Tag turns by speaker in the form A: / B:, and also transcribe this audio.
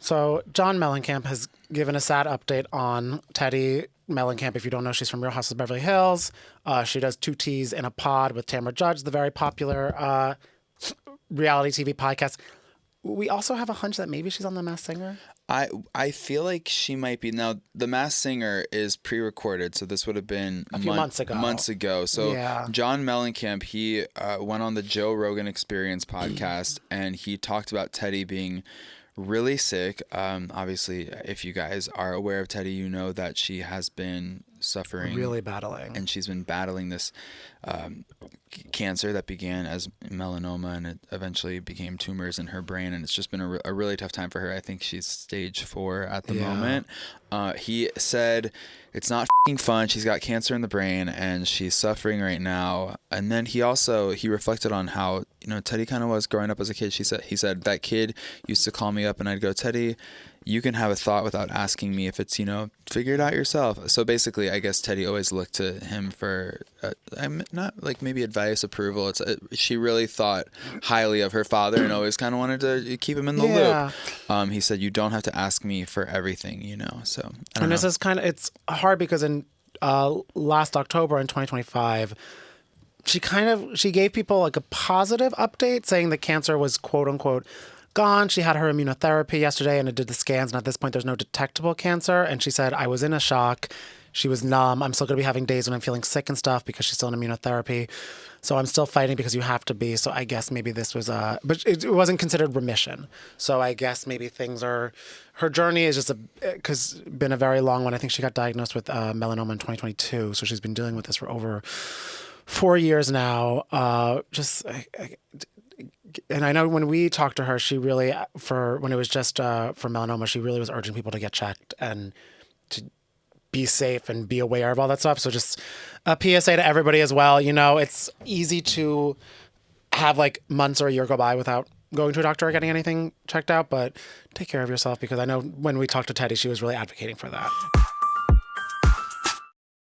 A: So John Mellencamp has given a sad update on Teddi Mellencamp. If you don't know, she's from Real Housewives of Beverly Hills. She does Two Ts in a Pod with Tamra Judge, the very popular reality TV podcast. We also have a hunch that maybe she's on The Masked Singer.
B: I feel like she might be. Now, The Masked Singer is pre-recorded, so this would have been
A: a few months ago.
B: So John Mellencamp, he went on the Joe Rogan Experience podcast, and he talked about Teddi being really sick. Obviously, if you guys are aware of Teddi, you know that she has been suffering,
A: really battling,
B: and she's been battling this cancer that began as melanoma, and it eventually became tumors in her brain, and it's just been a really tough time for her. I think she's stage 4 at the moment. He said it's not fun. She's got cancer in the brain and she's suffering right now. And then he reflected on how, Teddi kind of was growing up as a kid. He said that kid used to call me up and I'd go, Teddi, you can have a thought without asking me if it's, figure it out yourself. So basically, I guess Teddi always looked to him for, not like maybe advice, approval. She really thought highly of her father and always kind of wanted to keep him in the loop. He said, you don't have to ask me for everything, so.
A: And this is it's hard because in last October in 2025, she gave people like a positive update saying the cancer was quote unquote gone. She had her immunotherapy yesterday and it did the scans, and at this point there's no detectable cancer. And she said, I was in a shock. She was numb. I'm still going to be having days when I'm feeling sick and stuff because she's still in immunotherapy. So I'm still fighting because you have to be. So I guess maybe this was but it wasn't considered remission. So I guess maybe her journey is just been a very long one. I think she got diagnosed with melanoma in 2022. So she's been dealing with this for over 4 years now. And I know when we talked to her, she really, when it was just for melanoma, she really was urging people to get checked and to be safe and be aware of all that stuff. So just a PSA to everybody as well. It's easy to have like months or a year go by without going to a doctor or getting anything checked out, but take care of yourself, because I know when we talked to Teddi, she was really advocating for that.